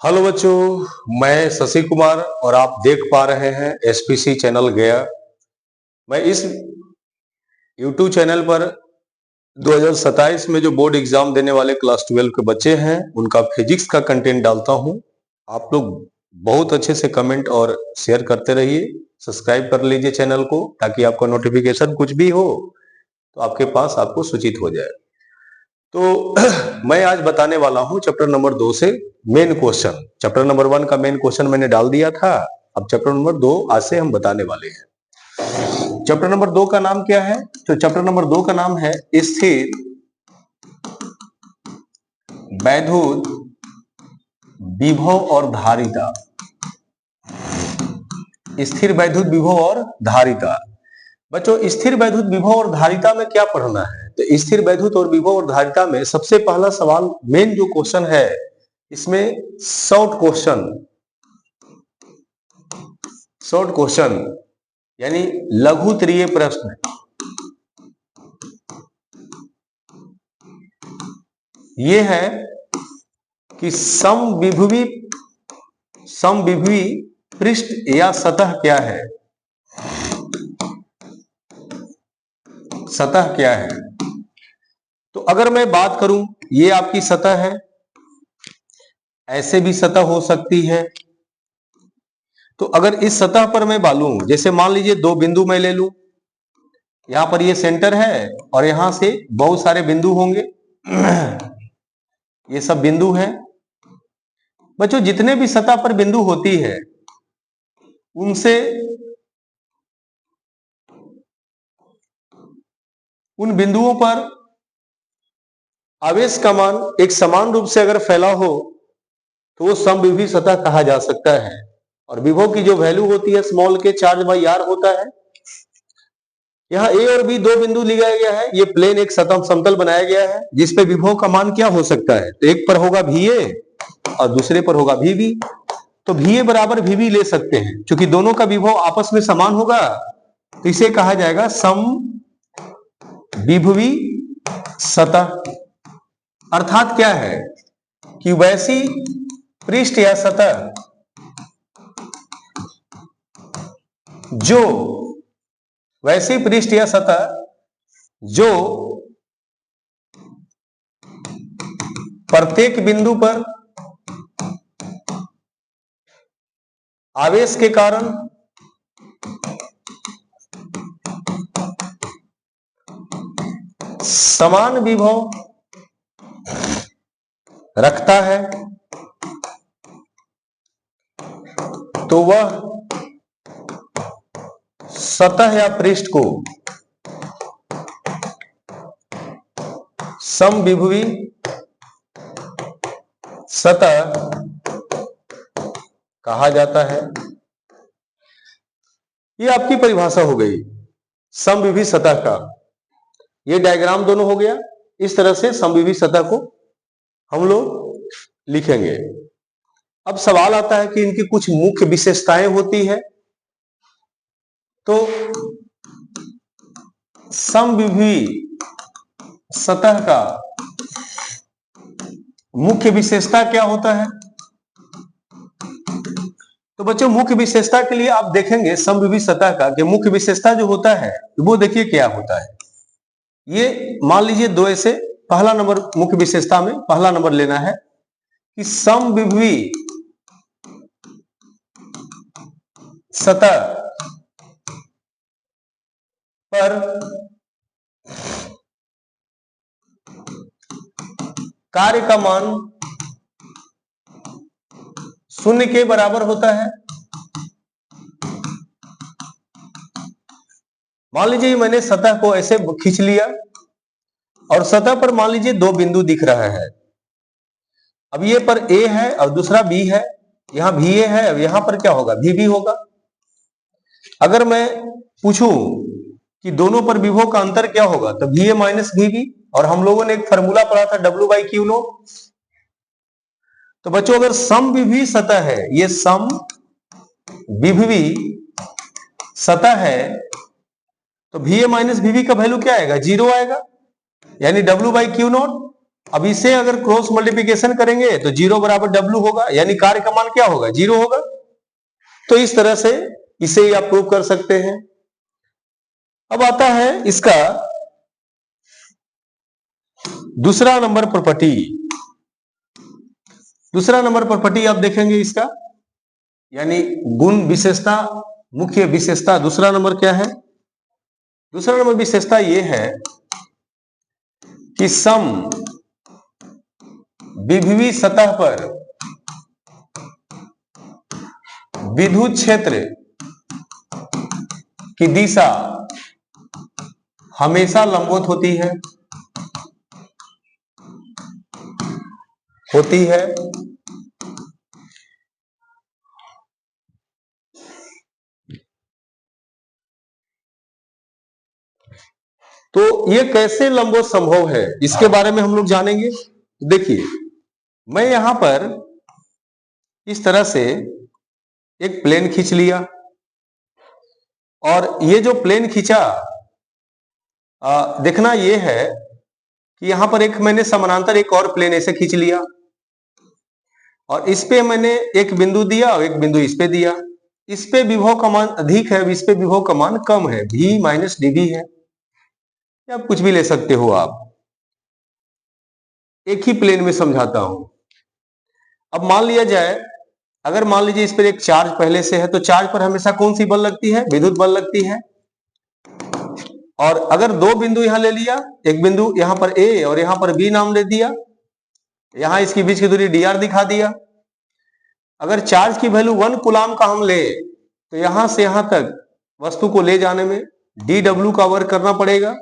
Hello बच्चों, मैं शशि कुमार और आप देख पा रहे हैं एसपीसी चैनल गया। मैं इस यूट्यूब चैनल पर 2027 में जो बोर्ड एग्जाम देने वाले क्लास 12 के बच्चे हैं उनका फिजिक्स का कंटेंट डालता हूं। आप लोग बहुत अच्छे से कमेंट और शेयर करते रहिए। सब्सक्राइब कर लीजिए चैनल को ताकि आपका नोटिफिकेशन कुछ भी हो तो आपके पास आपको सूचित हो जाए। तो मैं आज बताने वाला हूं चैप्टर नंबर 2 से मेन क्वेश्चन। चैप्टर नंबर 1 का मेन क्वेश्चन मैंने डाल दिया था। अब चैप्टर नंबर 2 आज से हम बताने वाले हैं। चैप्टर नंबर 2 का नाम क्या है? तो चैप्टर नंबर 2 का नाम है स्थिर वैद्युत विभव और धारिता। स्थिर वैद्युत विभव और धारिता। बच्चों, स्थिर वैद्युत विभव और धारिता में क्या पढ़ना है? तो स्थिर वैद्युत और विभव और धारिता में सबसे पहला सवाल, मेन जो क्वेश्चन है इसमें शॉर्ट क्वेश्चन यानी लघु उत्तरीय प्रश्न ये है कि समविभवी पृष्ठ या सतह क्या है? सतह क्या है? तो अगर मैं बात करूं, ये आपकी सतह है, ऐसे भी सतह हो सकती है। तो अगर इस सतह पर मैं बालू, जैसे मान लीजिए दो बिंदु मैं ले लूं, यहां पर ये सेंटर है और यहां से बहुत सारे बिंदु होंगे। ये सब बिंदु हैं। बच्चों, जितने भी सतह पर बिंदु होती है उन बिंदुओं पर आवेश का मान एक समान रूप से अगर फैला हो तो वो समविभवी सतह कहा जा सकता है। और विभव की जो वैल्यू होती है स्मॉल के चार्ज बाई आर होता है। यहाँ ए और बी दो बिंदु लिया गया है, ये प्लेन एक समतल बनाया गया है जिसपे विभव का मान क्या हो सकता है? तो एक पर होगा VA और दूसरे पर होगा VB। तो VA बराबर VB ले सकते हैं। क्योंकि दोनों का विभव आपस में समान होगा तो इसे कहा जाएगा समविभवी सतह। अर्थात क्या है कि वैसी पृष्ठ या सतह जो प्रत्येक बिंदु पर आवेश के कारण समान विभव रखता है तो वह सतह या पृष्ठ को समविभवी सतह कहा जाता है। ये आपकी परिभाषा हो गई समविभवी सतह का। ये डायग्राम दोनों हो गया। इस तरह से समविभवी सतह को हम लोग लिखेंगे। अब सवाल आता है कि इनकी कुछ मुख्य विशेषताएं होती है। तो समविभवी सतह का मुख्य विशेषता क्या होता है? तो बच्चों, मुख्य विशेषता के लिए आप देखेंगे समविभवी सतह का कि मुख्य विशेषता जो होता है वो देखिए क्या होता है। ये मान लीजिए दो ऐसे, पहला नंबर मुख्य विशेषता में पहला नंबर लेना है कि समविभवी सतह पर कार्य का मान शून्य के बराबर होता है। मान लीजिए मैंने सतह को ऐसे खींच लिया और सतह पर मान लीजिए दो बिंदु दिख रहा है। अब ये पर A है और दूसरा B है, यहां VA है, अब यहां पर क्या होगा? VB होगा। अगर मैं पूछूं कि दोनों पर विभव का अंतर क्या होगा तो VA माइनस VB, और हम लोगों ने एक फॉर्मूला पढ़ा था W/Q0। तो बच्चों, अगर समविभवी सतह है, ये समविभवी सतह है तो VA माइनस VB का वैल्यू क्या आएगा? 0 आएगा। यानी W/Q0 अब इसे अगर क्रॉस मल्टीप्लिकेशन करेंगे तो 0 बराबर W होगा, यानी कार्य का मान क्या होगा, 0 होगा। तो इस तरह से इसे ही आप प्रूव कर सकते हैं। अब आता है इसका दूसरा नंबर प्रॉपर्टी। दूसरा नंबर प्रॉपर्टी आप देखेंगे इसका, यानी गुण विशेषता, मुख्य विशेषता। दूसरा नंबर क्या है, दूसरा नंबर विशेषता ये है कि सम विभवी सतह पर विद्युत क्षेत्र की दिशा हमेशा लंबवत होती है। तो ये कैसे लंबवत संभव है, इसके बारे में हम लोग जानेंगे। देखिए, मैं यहां पर इस तरह से एक प्लेन खींच लिया, और ये जो प्लेन खींचा, देखना ये है कि यहां पर एक मैंने समानांतर एक और प्लेन ऐसे खींच लिया, और इस पे मैंने एक बिंदु दिया और एक बिंदु इस पे दिया। इस पे विभव का मान अधिक है, इस पे विभव का मान कम है, V माइनस dV है, या कुछ भी ले सकते हो आप। एक ही प्लेन में समझाता हूं। अब मान लिया जाए, अगर मान लीजिए इस पर एक चार्ज पहले से है, तो चार्ज पर हमेशा कौन सी बल लगती है, विद्युत बल लगती है। और अगर दो बिंदु यहां ले लिया, एक बिंदु यहां पर A और यहां पर B नाम दे दिया, यहां इसके बीच की दूरी dr दिखा दिया। अगर चार्ज की वैल्यू 1 कूलाम का हम ले, तो यहां से यहां तक वस्तु को ले जाने में dw का वर्क करना पड़ेगा।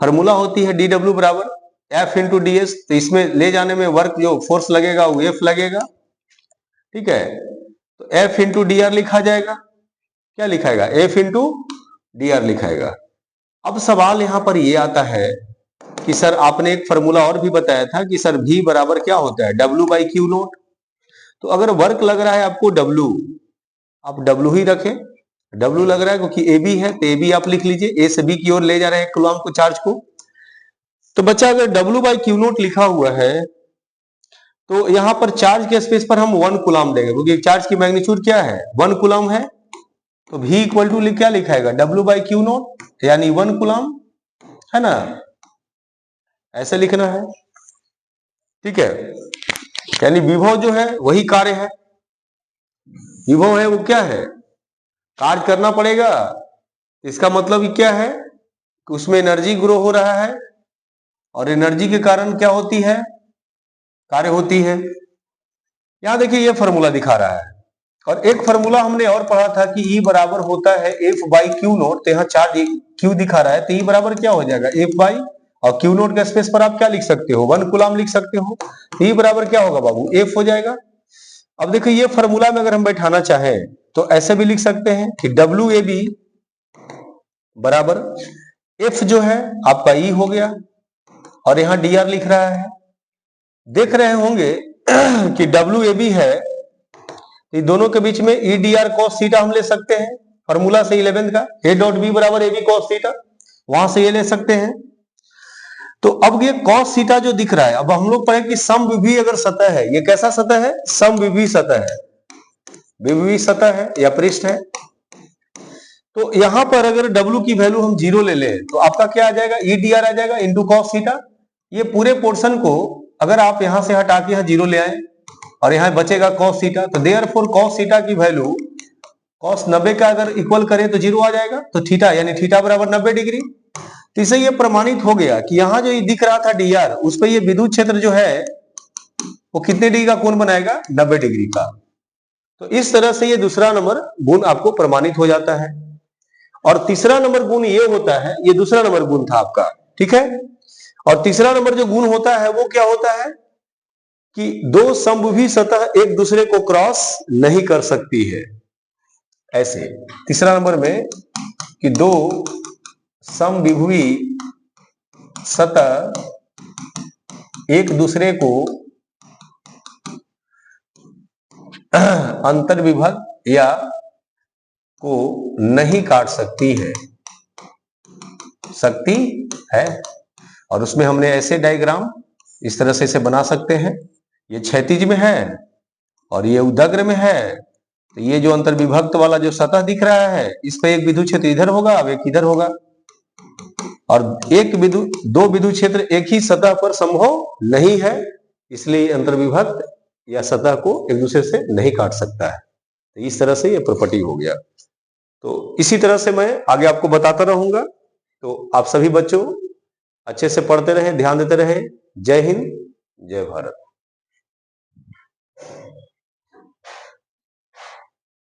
फॉर्मूला होती है dw बराबर F इंटू ds। तो इसमें ले जाने में वर्क जो फोर्स लगेगा वो F लगेगा, ठीक है। तो F इंटू dr लिखा जाएगा। क्या लिखाएगा, F इंटू dr लिखाएगा। अब सवाल यहां पर ये आता है कि सर आपने एक फॉर्मूला और भी बताया था कि सर V बराबर क्या होता है, W बाई क्यू नोट। तो अगर वर्क लग रहा है आपको W, आप W ही रखें। W लग रहा है क्योंकि AB है, तो AB आप लिख लीजिए, A से B की ओर ले जा रहे हैं कूलाम को, चार्ज को। तो बच्चा अगर W बाई क्यू नोट लिखा हुआ है, तो यहां पर चार्ज के स्पेस पर हम 1 कूलाम देंगे, क्योंकि चार्ज की मैग्नीट्यूड क्या है, 1 कूलाम है। तो V इक्वल टू क्या लिखाएगा, W बाई क्यू नोट, यानी 1 कूलाम, है ना, ऐसे लिखना है, ठीक है। यानी विभव जो है वही कार्य है, विभव है वो क्या है, कार्य करना पड़ेगा। इसका मतलब क्या है कि उसमें एनर्जी ग्रो हो रहा है, और एनर्जी के कारण क्या होती है, कार्य होती है। यहां देखिए ये फॉर्मूला दिखा रहा है, और एक फॉर्मूला हमने और पढ़ा था कि E बराबर होता है F बाई क्यू नोट। तो यहाँ चार्ज Q दिखा रहा है, तो E बराबर क्या हो जाएगा, F बाई, और क्यू नोट के स्पेस पर आप क्या लिख सकते हो, 1 कूलाम लिख सकते हो। E बराबर क्या होगा बाबू, F हो जाएगा। अब देखिए ये फॉर्मूला में अगर हम बैठाना चाहें तो ऐसे भी लिख सकते हैं कि WAB बराबर F जो है आपका E हो गया, और यहां dr लिख रहा है। देख रहे होंगे कि WAB है, ये दोनों के बीच में E dr cos थीटा हम ले सकते हैं, फॉर्मूला से 11 का A डॉट B बराबर AB cos थीटा, वहां से ये ले सकते हैं। तो अब ये cos थीटा जो दिख रहा है, अब हम लोग पढ़े कि समविभीय अगर सतह है, ये कैसा सतह है, समविभीय सतह है, विभीय सतह है या पृष्ठ है। तो यहां पर अगर W की वैल्यू हम 0 ले लें, तो आपका क्या आ जाएगा, E dr आ जाएगा इंटू cos थीटा। ये पूरे पोर्शन को अगर आप यहां से हटा के यहां 0 ले आए, और यहां बचेगा cos थीटा, तो देयरफॉर cos थीटा की वैल्यू cos 90 का अगर इक्वल करें तो 0 आ जाएगा। तो थीटा यानी थीटा बराबर 90 डिग्री। तो इससे ये प्रमाणित हो गया कि यहां जो ये दिख रहा था dr, उस पर ये विद्युत क्षेत्र जो है वो कितने डिग्री का कोण बनाएगा, 90 डिग्री का। तो इस तरह से ये दूसरा नंबर गुण आपको प्रमाणित हो जाता है। और तीसरा नंबर गुण ये होता है, ये दूसरा नंबर गुण था आपका, ठीक है। और तीसरा नंबर जो गुण होता है वो क्या होता है कि दो समविभीय सतह एक दूसरे को क्रॉस नहीं कर सकती है। ऐसे तीसरा नंबर में कि दो समविभीय सतह एक दूसरे को अंतर्विभक्त या को नहीं काट सकती है, सकती है। और उसमें हमने ऐसे डायग्राम इस तरह से इसे बना सकते हैं। ये क्षैतिज में है और ये उदग्र में है, तो ये जो अंतर्विभक्त वाला जो सतह दिख रहा है, इस पर एक विद्युत क्षेत्र इधर होगा, अब एक इधर होगा, और दो विद्युत क्षेत्र एक ही सतह पर संभव नहीं है, इसलिए अंतर्विभक्त या सतह को एक दूसरे से नहीं काट सकता है। तो इस तरह से ये प्रॉपर्टी हो गया। तो इसी तरह से मैं आगे आपको बताता रहूंगा। तो आप सभी बच्चों अच्छे से पढ़ते रहें, ध्यान देते रहें। जय हिंद, जय भारत।